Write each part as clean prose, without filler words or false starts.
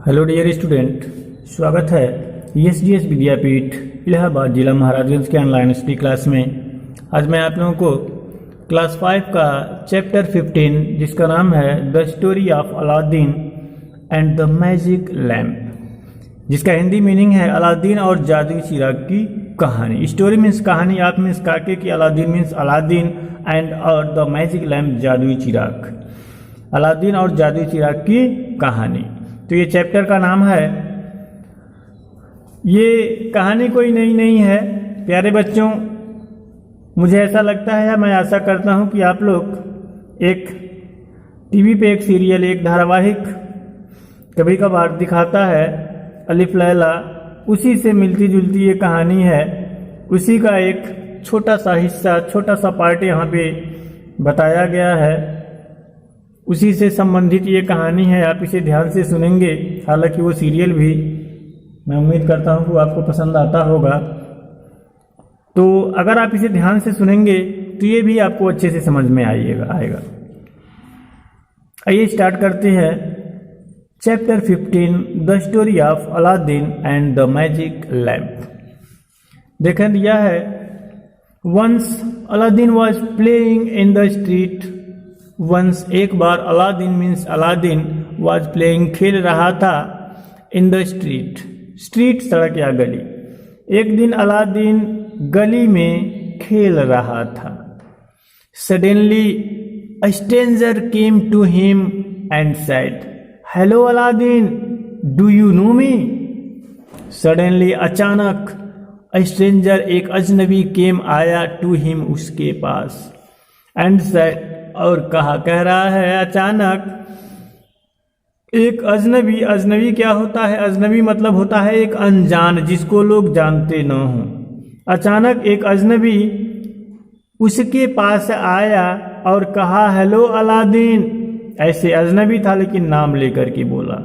Hello dear student, स्वागत है SDS विद्यापीठ इलाहाबाद जिला महाराजगंज के ऑनलाइन स्टडी क्लास में। आज मैं आप लोगों को क्लास 5 का चैप्टर 15 जिसका नाम है the story of Aladdin and the magic lamp, जिसका हिंदी मीनिंग है अलादीन और जादुई चिराग की कहानी। स्टोरी मीन्स कहानी, आप मीन्स काके की, अलादीन मीन्स अलादीन एंड और द मैजिक लैम्प जादुई चिराग, अलादीन और जादुई चिराग की कहानी। तो ये चैप्टर का नाम है। ये कहानी कोई नई नहीं है प्यारे बच्चों। मुझे ऐसा लगता है या मैं आशा करता हूँ कि आप लोग एक टीवी पे एक सीरियल, एक धारावाहिक कभी कभार दिखाता है अलिफ लैला, उसी से मिलती जुलती ये कहानी है। उसी का एक छोटा सा हिस्सा, छोटा सा पार्ट यहाँ पे बताया गया है। उसी से संबंधित ये कहानी है, आप इसे ध्यान से सुनेंगे। हालांकि वो सीरियल भी मैं उम्मीद करता हूँ कि आपको पसंद आता होगा। तो अगर आप इसे ध्यान से सुनेंगे तो ये भी आपको अच्छे से समझ में आएगा। आइए स्टार्ट करते हैं। Chapter 15 the story of Aladdin and the magic lamp. देखा दिया है, once Aladdin was playing in the street. Once एक बार, Aladdin means Aladdin, was playing खेल रहा था, इन द स्ट्रीट, स्ट्रीट सड़क या गली। एक दिन अलादीन गली में खेल रहा था। Suddenly a stranger came to him and said, hello Aladdin, do you know me. Suddenly अचानक, अ स्ट्रेंजर एक अजनबी केम आया टू हिम उसके पास, एंड सेड और कह रहा है अचानक एक अजनबी। अजनबी क्या होता है? अजनबी मतलब होता है एक अनजान, जिसको लोग जानते न हो। अचानक एक अजनबी उसके पास आया और कहा हेलो अलादीन। ऐसे अजनबी था लेकिन नाम लेकर के बोला।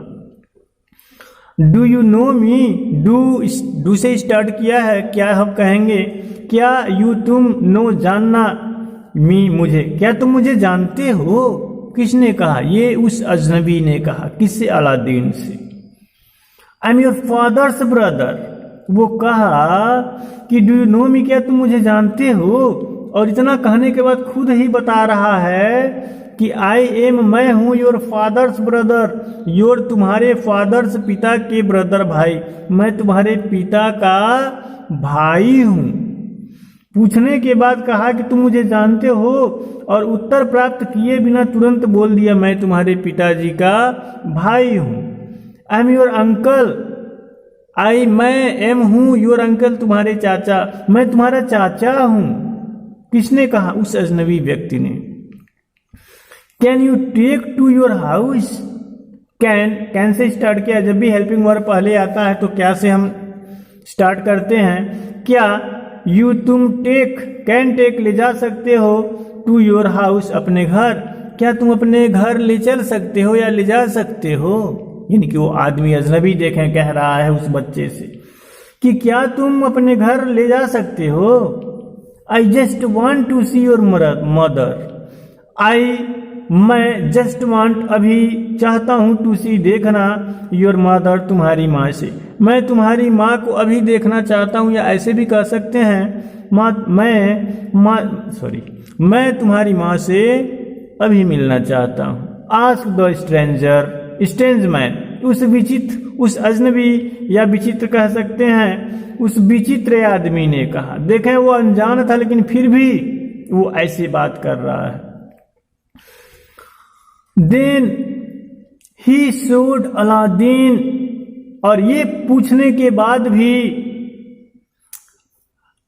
Do you know me, do से स्टार्ट किया है। क्या हम कहेंगे? क्या यू तुम, नो जानना, मी मुझे, क्या तुम मुझे जानते हो? किसने कहा? ये उस अजनबी ने कहा। किससे? अलादीन से। I am your fathers brother. वो कहा कि डू यू नो मी, क्या तुम मुझे जानते हो? और इतना कहने के बाद खुद ही बता रहा है कि आई एम, मैं हूं, योर फादर्स ब्रदर, योर तुम्हारे फादर्स पिता के ब्रदर भाई, मैं तुम्हारे पिता का भाई हूं। पूछने के बाद कहा कि तुम मुझे जानते हो, और उत्तर प्राप्त किए बिना तुरंत बोल दिया मैं तुम्हारे पिताजी का भाई हूं। आई एम योर अंकल, मैं एम हूं, योर अंकल तुम्हारे चाचा, मैं तुम्हारा चाचा हूं। किसने कहा? उस अजनबी व्यक्ति ने। Can you take to your house. Can से स्टार्ट किया। जब भी हेल्पिंग वर्ब पहले आता है तो क्या से हम स्टार्ट करते हैं। क्या यू तुम टेक, कैन टेक ले जा सकते हो, टू योर हाउस अपने घर, क्या तुम अपने घर ले चल सकते हो या ले जा सकते हो। यानी कि वो आदमी अजनबी देखें कह रहा है उस बच्चे से कि क्या तुम अपने घर ले जा सकते हो। I just want to see your mother. मैं जस्ट वांट अभी चाहता हूं, टू सी देखना, योर मदर तुम्हारी माँ से, मैं तुम्हारी माँ को अभी देखना चाहता हूं। या ऐसे भी कह सकते हैं मैं तुम्हारी माँ से अभी मिलना चाहता हूं। Ask the stranger, strange man, उस विचित्र, उस अजनबी या विचित्र कह सकते हैं, उस विचित्र आदमी ने कहा। देखें वो अनजान था लेकिन फिर भी वो ऐसी बात कर रहा है। देन ही शोड अलादीन, और ये पूछने के बाद भी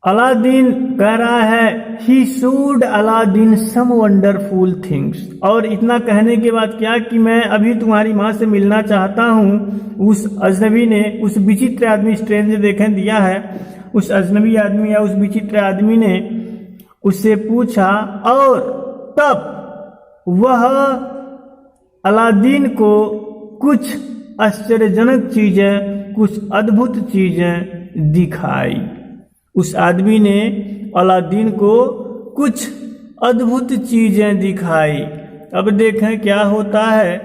अलादीन कह रहा है he showed Aladdin some wonderful things. और इतना कहने के बाद क्या कि मैं अभी तुम्हारी माँ से मिलना चाहता हूं। उस अजनबी ने, उस विचित्र आदमी, स्ट्रेंजर देखें दिया है, उस अजनबी आदमी या उस विचित्र आदमी ने उससे पूछा, और तब वह अलादीन को कुछ आश्चर्यजनक चीजें, कुछ अद्भुत चीजें दिखाई। उस आदमी ने अलादीन को कुछ अद्भुत चीजें दिखाई। अब देखें क्या होता है।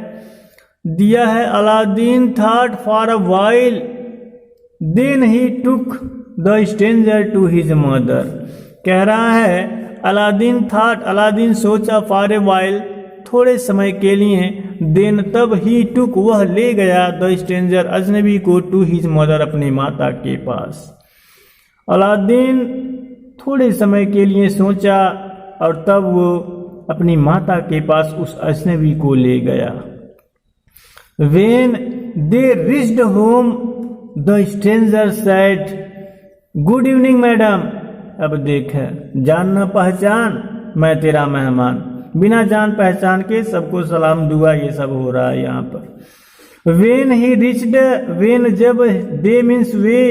दिया है Aladdin thought for a while then he took the stranger to his mother. कह रहा है अलादीन थॉट, अलादीन सोचा, फॉर ए वाइल थोड़े समय के लिए, देन तब ही टुक वह ले गया, द स्ट्रेंजर अजनबी को, टू हिज मदर अपनी माता के पास। अलादीन थोड़े समय के लिए सोचा और तब वो अपनी माता के पास उस अजनबी को ले गया। When they reached home, the stranger said, "Good evening, madam." अब देखें, जान न पहचान, मैं तेरा मेहमान, बिना जान पहचान के सबको सलाम दुआ ये सब हो रहा है यहाँ पर। When he reached, when जब, they means वे,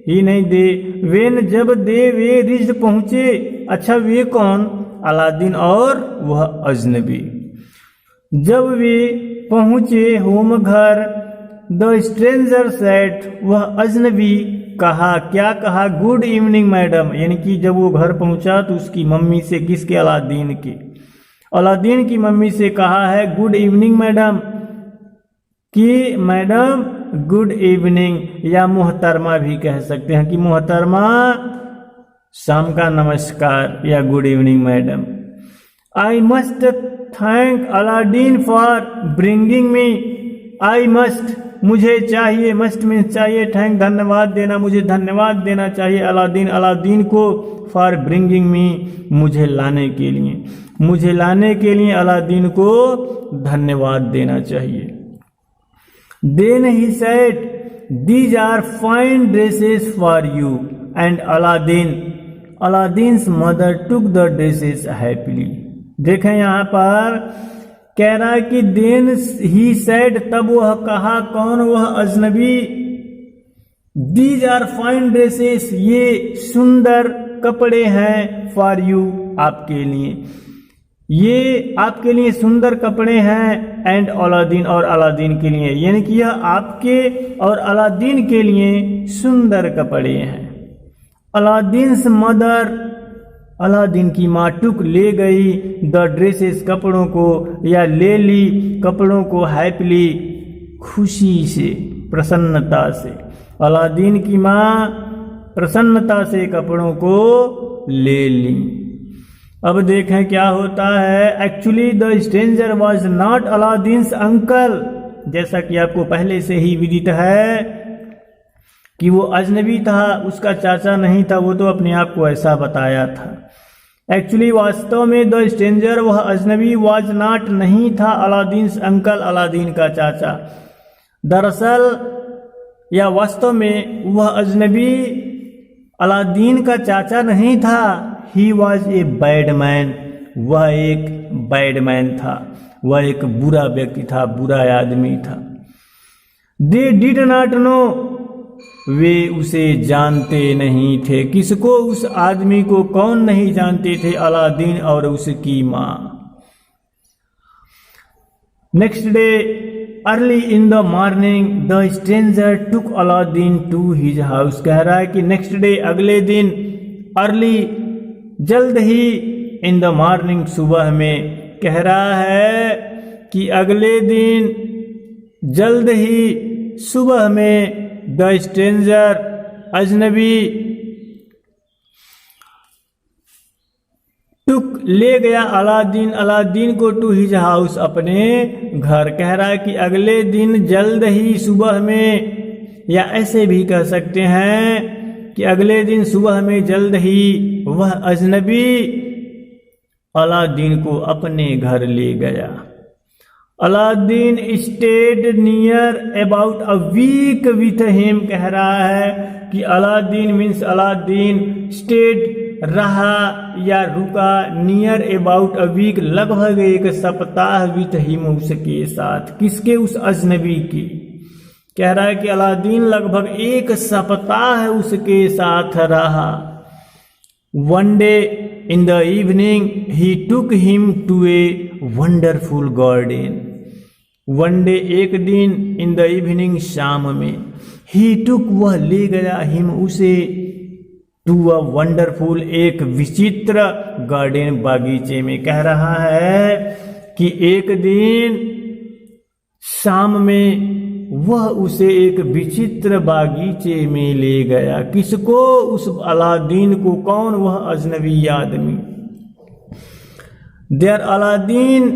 ही नहीं दे, when जब दे वे रिच्ड पहुंचे, अच्छा वे कौन? अलादीन और वह अजनबी। जब वे पहुंचे होम घर, द स्ट्रेंजर सेड, वह अजनबी कहा, क्या कहा? गुड इवनिंग मैडम, यानी कि जब वो घर पहुंचा तो उसकी मम्मी से, किसके? अलादीन की, अलादीन की मम्मी से कहा है गुड इवनिंग मैडम, कि मैडम गुड इवनिंग, या मोहतरमा भी कह सकते हैं कि मोहतरमा शाम का नमस्कार, या good evening madam. I must thank Aladdin for bringing me, I must मुझे चाहिए, मस्ट मीन चाहिए, थैंक धन्यवाद देना, मुझे धन्यवाद देना चाहिए, अलादीन अलादीन को, फॉर ब्रिंगिंग मी मुझे लाने के लिए, मुझे लाने के लिए अलादीन को धन्यवाद देना चाहिए। Then he said, "These are fine dresses for you." And Aladdin's mother took the dresses happily. देखें यहाँ पर कह रहा है कि then he said, तब वह कहा, कौन? वह अजनबी। These are fine dresses, ये सुंदर कपड़े हैं, for you, आपके लिए, ये आपके लिए सुंदर कपड़े हैं, एंड अलादीन और अलादीन के लिए, यानी कि यह आपके और अलादीन के लिए सुंदर कपड़े हैं। अलादीन्स मदर, अलादीन की माँ, टुक ले गई, द ड्रेसेस कपड़ों को, या ले ली कपड़ों को, हैप्पीली खुशी से, प्रसन्नता से, अलादीन की माँ प्रसन्नता से कपड़ों को ले ली। अब देखें क्या होता है। Actually the stranger was not Aladdin's uncle, जैसा कि आपको पहले से ही विदित है कि वो अजनबी था, उसका चाचा नहीं था, वो तो अपने आप को ऐसा बताया था। एक्चुअली वास्तव में द स्ट्रेंजर, वह अजनबी, वॉज नॉट नहीं था, अलादीन्स अंकल, अलादीन का चाचा। दरअसल या वास्तव में वह अजनबी अलादीन का चाचा नहीं था। He was a bad man, वह एक बैड मैन था, वह एक बुरा व्यक्ति था, बुरा आदमी था। दे डिड नॉट नो, वे उसे जानते नहीं थे। किसको? उस आदमी को। कौन नहीं जानते थे? अलादीन और उसकी माँ। Next day early in the morning the stranger took Aladdin to his house. कह रहा है कि नेक्स्ट डे, अगले दिन, अर्ली जल्द ही, इन द मॉर्निंग सुबह में, कह रहा है कि अगले दिन जल्द ही सुबह में, द स्ट्रेंजर अजनबी टुक ले गया अलादीन, अलादीन को, टू हिज हाउस अपने घर। कह रहा है कि अगले दिन जल्द ही सुबह में, या ऐसे भी कह सकते हैं कि अगले दिन सुबह में जल्द ही वह अजनबी अलादीन को अपने घर ले गया। Aladdin stayed near about a week with him. कह रहा है कि अलादीन मीन्स अलादीन, स्टेड रहा या रुका, नियर अबाउट अ वीक लगभग एक सप्ताह, विथ हिम उसके साथ। किसके? उस अजनबी की। कह रहा है कि अलादीन लगभग एक सप्ताह उसके साथ रहा। One day in the evening he took him to a wonderful garden. One day एक दिन, इन द इवनिंग शाम में, ही टुक वह ले गया, हिम उसे, टू अ वंडरफुल एक विचित्र गार्डन बागीचे में। कह रहा है कि एक दिन शाम में वह उसे एक विचित्र बागीचे में ले गया। किसको? उस अलादीन को। कौन? वह अजनबी आदमी। There Aladdin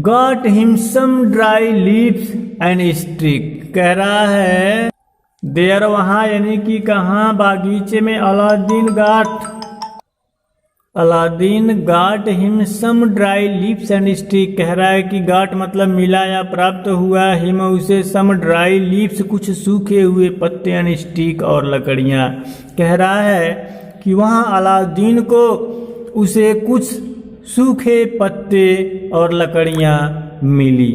got him some dry leaves and stick. कह रहा है देयर वहां यानी कि कहाँ? बागीचे में। Aladdin got him some dry leaves and stick. कह रहा है कि गाट मतलब मिला या प्राप्त हुआ, हिम उसे सम ड्राई लिप्स कुछ सूखे हुए पत्ते एंड स्टिक और लकड़ियां। कह रहा है कि वहाँ अलादीन को उसे कुछ सूखे पत्ते और लकड़ियां मिली।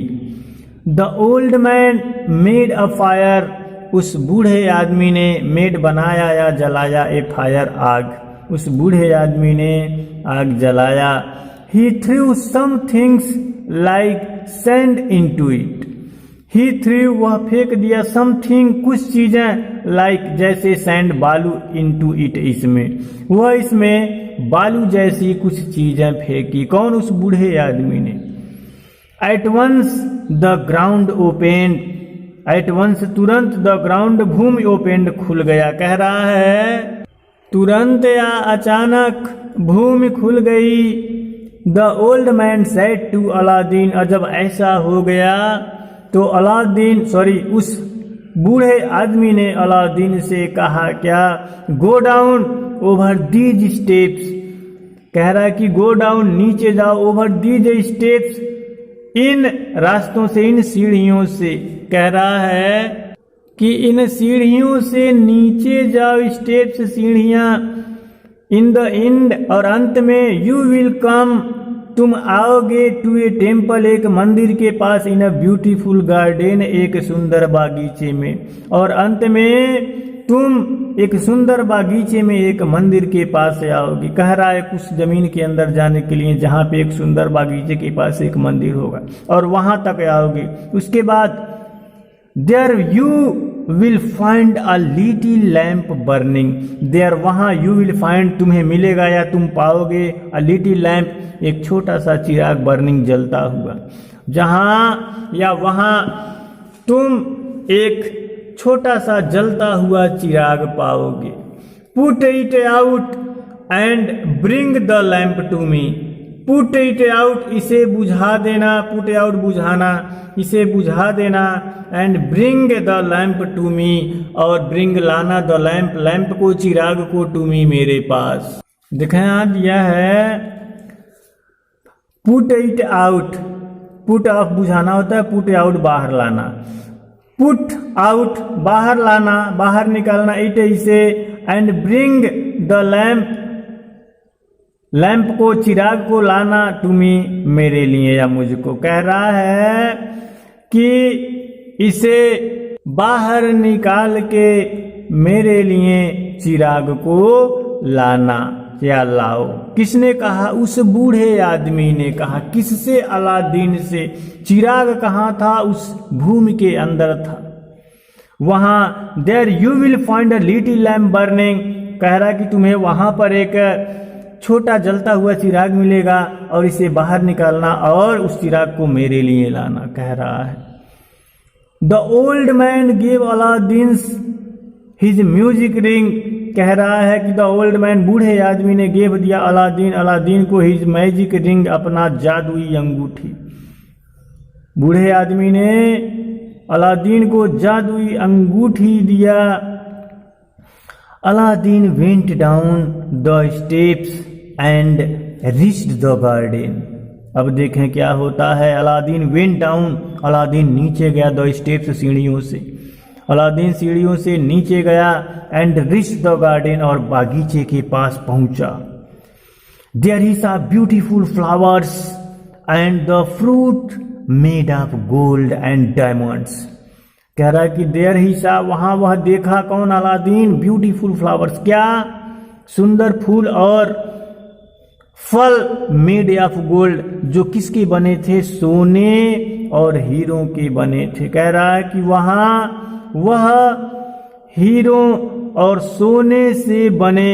The old man made a fire. उस बूढ़े आदमी ने मेड बनाया या जलाया, ए फायर आग। उस बूढ़े आदमी ने आग जलाया। He threw some things like sand into it. He threw वह फेंक दिया, समथिंग कुछ चीजें, लाइक जैसे सैंड बालू, इनटू इट इसमें, वह इसमें बालू जैसी कुछ चीजें फेंकी। कौन? उस बूढ़े आदमी ने। At once the ground opened. At once तुरंत, द ग्राउंड भूमि, ओपेंड खुल गया। कह रहा है तुरंत या अचानक भूमि खुल गई। The old man said to Aladdin. और जब ऐसा हो गया तो उस बूढ़े आदमी ने अलादीन से कहा क्या? Go down over these steps. कह रहा है कि गो डाउन नीचे जाओ, ओवर दीज स्टेप्स इन रास्तों से, इन सीढ़ियों से। कह रहा है कि इन सीढ़ियों से नीचे जाओ, स्टेप्स सीढ़ियां। इन द एंड और अंत में, यू विल कम तुम आओगे, टू ए टेम्पल एक मंदिर के पास, इन अ ब्यूटीफुल गार्डन एक सुंदर बागीचे में। और अंत में तुम एक सुंदर बागीचे में एक मंदिर के पास आओगे। कह रहा है कुछ जमीन के अंदर जाने के लिए जहां पे एक सुंदर बागीचे के पास एक मंदिर होगा और वहां तक आओगे। उसके बाद there you will find a little lamp burning. There वहां, यू विल फाइंड तुम्हें मिलेगा या तुम पाओगे, अ लिटिल लैम्प एक छोटा सा चिराग, बर्निंग जलता हुआ। जहां या वहां तुम एक छोटा सा जलता हुआ चिराग पाओगे। Put it out and bring the lamp to me. Put it out इसे बुझा देना, पुट आउट बुझाना, इसे बुझा देना। And bring the lamp to me और ब्रिंग लाना द लैम्प, लैम्प को, चिराग को, टू मी मेरे पास। देखें यहां दिया है put it out. Put off बुझाना होता है, पुट आउट बाहर लाना। पुट आउट बाहर लाना, बाहर निकालना, इट इसे। And bring the lamp, lamp को, चिराग को लाना, टू मी मेरे लिए या मुझको। कह रहा है कि इसे बाहर निकाल के मेरे लिए चिराग को लाना या लाओ। किसने कहा? उस बूढ़े आदमी ने कहा। किससे? अलादीन से। चिराग कहाँ था? उस भूमि के अंदर था। वहां there you will find a little lamp burning. कह रहा कि तुम्हें वहां पर एक छोटा जलता हुआ चिराग मिलेगा और इसे बाहर निकालना और उस चिराग को मेरे लिए लाना। कह रहा है the old man give Aladdin his music ring. कह रहा है कि द ओल्ड मैन, बूढ़े आदमी ने गिव दिया अलादीन को हिज मैजिक रिंग, अपना जादुई अंगूठी। बूढ़े आदमी ने अलादीन को जादुई अंगूठी दिया। Aladdin went down the steps and reached the garden. अब देखें क्या होता है। अलादीन वेंट डाउन, अलादीन नीचे गया, द स्टेप्स सीढ़ियों से। अलादीन सीढ़ियों से नीचे गया एंड रीच्ड द गार्डन और बागीचे के पास पहुंचा। There he saw beautiful flowers and the fruit made of gold and diamonds. कह रहा है कि देयर ही सॉ, वहां वह देखा। कौन? अलादीन। ब्यूटीफुल फ्लावर्स, क्या सुंदर फूल और फल, मेड ऑफ गोल्ड, जो किसके बने थे? सोने और हीरों के बने थे। कह रहा है कि वहां वह हीरों और सोने से बने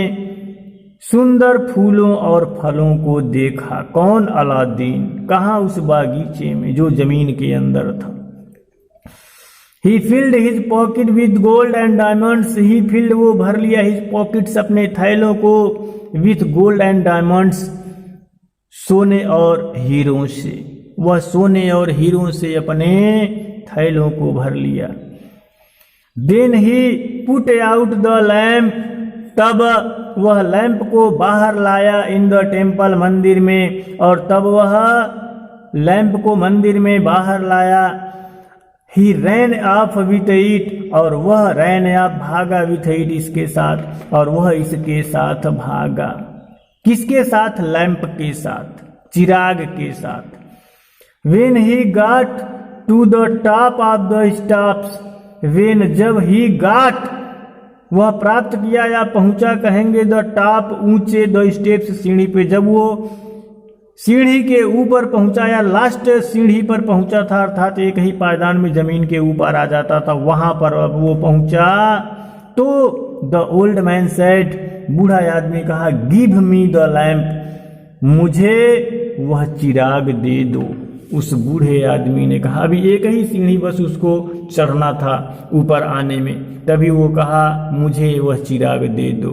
सुंदर फूलों और फलों को देखा। कौन? अलादीन। कहाँ? उस बागीचे में जो जमीन के अंदर था। He filled his pocket with gold and diamonds, he filled वो भर लिया हिज पॉकेट्स अपने थैलों को, विथ गोल्ड एंड डायमंड्स सोने और हीरों से, वह सोने और हीरों से अपने थैलों को भर लिया। Then he put out the lamp, तब वह लैंप को बाहर लाया इन द टेम्पल मंदिर में, और तब वह लैंप को मंदिर में बाहर लाया। ही रैन ऑफ विथ इट, और वह रैन ऑफ भागा विथ इट इसके साथ, और वह इसके साथ भागा। किसके साथ? लैंप के साथ, चिराग के साथ। When he got to the top of the steps, when जब ही गाट वह प्राप्त किया या पहुंचा कहेंगे, द टॉप ऊंचे, द स्टेप्स सीढ़ी पे, जब वो सीढ़ी के ऊपर पहुंचा या लास्ट सीढ़ी पर पहुंचा था, अर्थात एक ही पायदान में जमीन के ऊपर आ जाता था, वहां पर अब वो पहुंचा तो द ओल्ड मैन सेड, बूढ़ा आदमी कहा, गिव मी द लैम्प, मुझे वह चिराग दे दो। उस बूढ़े आदमी ने कहा, अभी एक ही सीढ़ी बस उसको चढ़ना था ऊपर आने में, तभी वो कहा मुझे वह चिराग दे दो।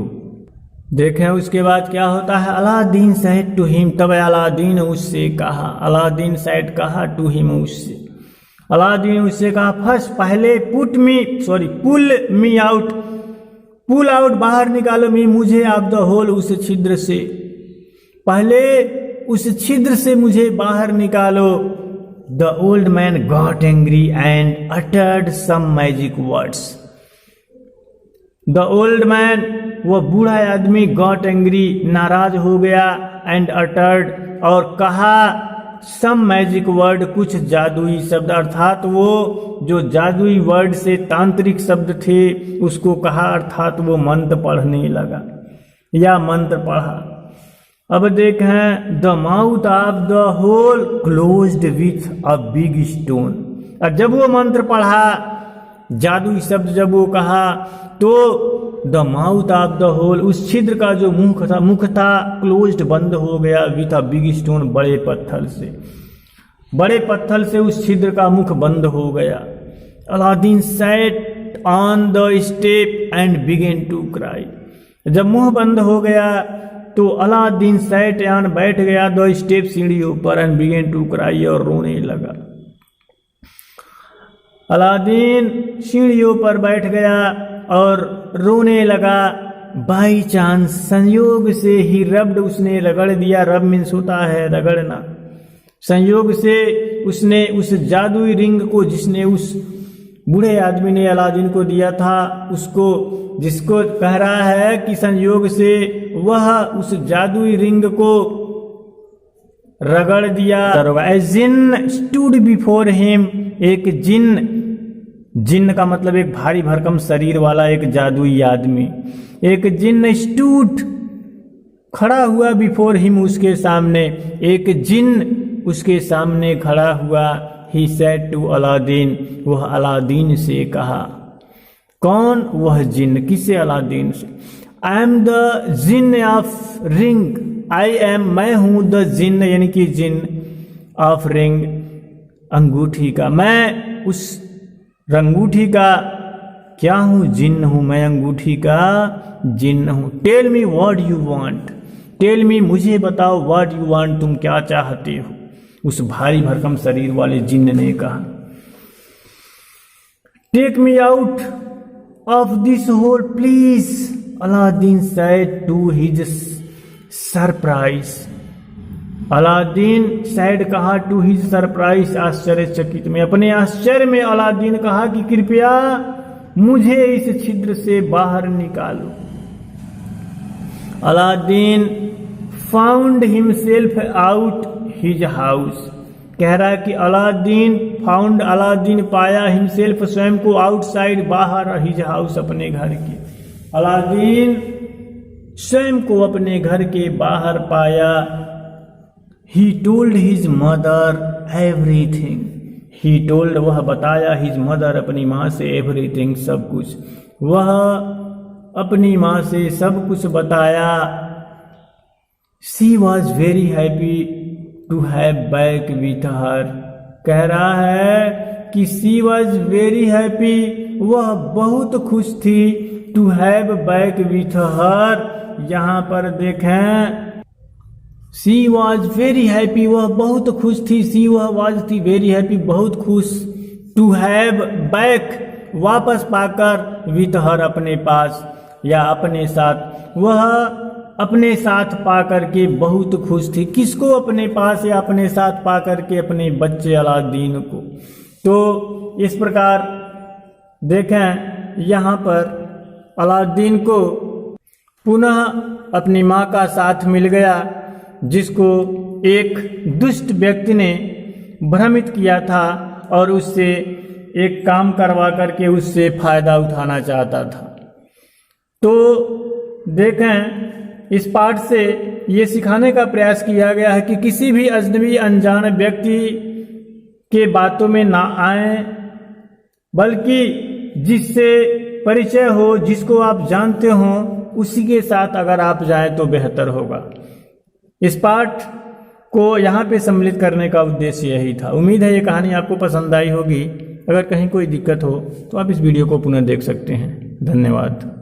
देखें उसके बाद क्या होता है, अलादीन सेड टू हिम, तब अलादीन उससे कहा, अलादीन सेड कहा टू हिम उससे, अलादीन उससे कहा, फर्स्ट पहले पुल मी आउट, पुल आउट बाहर निकालो, मी मुझे ऑफ द होल, उस छिद्र से, पहले उस छिद्र से मुझे बाहर निकालो। The old man got angry and uttered some magic words, the old man वह बूढ़ा आदमी गॉट एंग्री नाराज हो गया, एंड अटर्ड और कहा, सम मैजिक वर्ड कुछ जादुई शब्द, अर्थात वो जो जादुई वर्ड से तांत्रिक शब्द थे उसको कहा, अर्थात वो मंत्र पढ़ने लगा या मंत्र पढ़ा। अब देखें, the mouth of the hole closed with a big stone, और जब वो मंत्र पढ़ा, जादुई शब्द जब वो कहा, तो the mouth of the hole, उस छिद्र का जो मुख था क्लोज्ड बंद हो गया, विथ अ बिग स्टोन, बड़े पत्थर से उस छिद्र का मुख बंद हो गया। Aladdin sat on the step and began to cry, जब मुंह बंद हो गया तो अलादीन सैट ऑन बैठ गया, द स्टेप सीढ़ियों पर, एंड बिगेन टू क्राई और रोने लगा। अलादीन सीढ़ियों पर बैठ गया और रोने लगा। बाई चांस, संयोग से, ही रब्ड, उसने रगड़ दिया, रब मीन्स होता है रगड़ना, संयोग से उसने उस जादुई रिंग को जिसने उस बूढ़े आदमी ने अलादीन को दिया था, उसको, जिसको कह रहा है कि संयोग से वह उस जादुई रिंग को रगड़ दिया। ए जिन्न स्टूड बिफोर हिम, एक जिन्न का मतलब एक भारी भरकम शरीर वाला एक जादुई आदमी, एक जिन्न स्टूड खड़ा हुआ, बिफोर हिम उसके सामने, एक जिन्न उसके सामने खड़ा हुआ। ही सेड टू अलादीन, वह अलादीन से कहा, कौन? वह जिन्न, किसे? अलादीन से। आई एम द जिन्न ऑफ रिंग, आई एम, मैं हूं, द जिन्न यानी कि जिन्न, ऑफ रिंग, अंगूठी का, मैं उस अंगूठी का क्या हूं? जिन्न हूं, मैं अंगूठी का जिन्न हूं। Tell me what you want, tell me, मुझे बताओ, व्हाट यू वांट, तुम क्या चाहते हो? उस भारी भरकम शरीर वाले जिन्न ने कहा। Take me out of this hole please, Aladdin said to his surprise, Aladdin said कहा, टू हिज सरप्राइज, आश्चर्यचकित में, अपने आश्चर्य में अलादीन कहा कि कृपया मुझे इस छिद्र से बाहर निकालो। Aladdin found himself out his house, कह रहा है कि अलादीन फाउंड, अलादीन पाया, हिमसेल्फ स्वयं को, आउटसाइड बाहर, हिज हाउस अपने घर के, अलादीन स्वयं को अपने घर के बाहर पाया। He told his mother everything, he told, वह बताया, his mother, अपनी माँ से, everything, सब कुछ, वह अपनी माँ से सब कुछ बताया। She was very happy to have back with her, कह रहा है कि शी वॉज वेरी हैप्पी, वह बहुत खुश थी, to have back with her. यहाँ पर देखें शी वॉज वेरी हैप्पी, वह बहुत खुश थी, शी वह वॉज थी, वेरी हैप्पी बहुत खुश, टू हैव बैक वापस पाकर, विथ हर अपने पास या अपने साथ, वह अपने साथ पाकर के बहुत खुश थी। किसको अपने पास या अपने साथ पाकर के? अपने बच्चे अलादीन को। तो इस प्रकार देखें यहाँ पर अलादीन को पुनः अपनी माँ का साथ मिल गया, जिसको एक दुष्ट व्यक्ति ने भ्रमित किया था और उससे एक काम करवा करके उससे फायदा उठाना चाहता था। तो देखें इस पाठ से ये सिखाने का प्रयास किया गया है कि किसी भी अजनबी अनजान व्यक्ति के बातों में ना आए, बल्कि जिससे परिचय हो, जिसको आप जानते हो, उसी के साथ अगर आप जाएं तो बेहतर होगा। इस पाठ को यहाँ पे सम्मिलित करने का उद्देश्य यही था। उम्मीद है ये कहानी आपको पसंद आई होगी। अगर कहीं कोई दिक्कत हो तो आप इस वीडियो को पुनः देख सकते हैं। धन्यवाद।